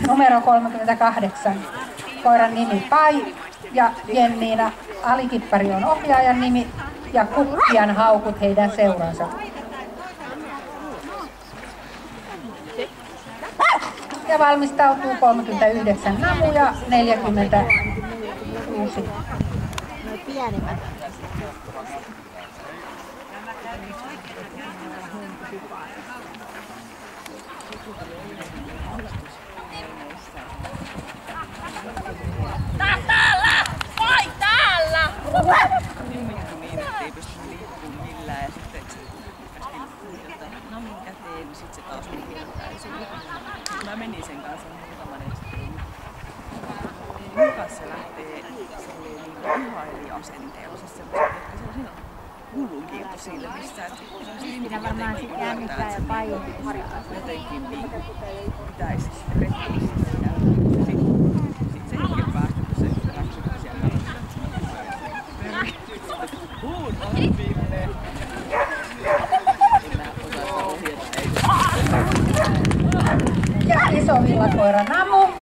numero 38. Koiran nimi Pai ja Jenniina Alikippari on ohjaajan nimi ja Kukkian haukut heidän seuransa. Ja valmistautuu 39 Namu ja 40 Lusi. Täällä! Vai täällä! Niin, ettei pysty liikkumaan millään ja sitten se jotain namin käteen, niin sitten se taas kiertää. Mä menin sen kanssa muutaman ja sitten mukaan se lähtee ihailijasenteella, siis semmoiset, jotka sellaisia hullunkiilto silmissä. Mitä varmaan sitten jännittää ja Pai harjoittaa. Jotenkin pitäisi sitten rehellisesti sitä. Sitten se hetken päästä, kun se räksytti sieltä. On viimeinen. Ja iso villakoira Namu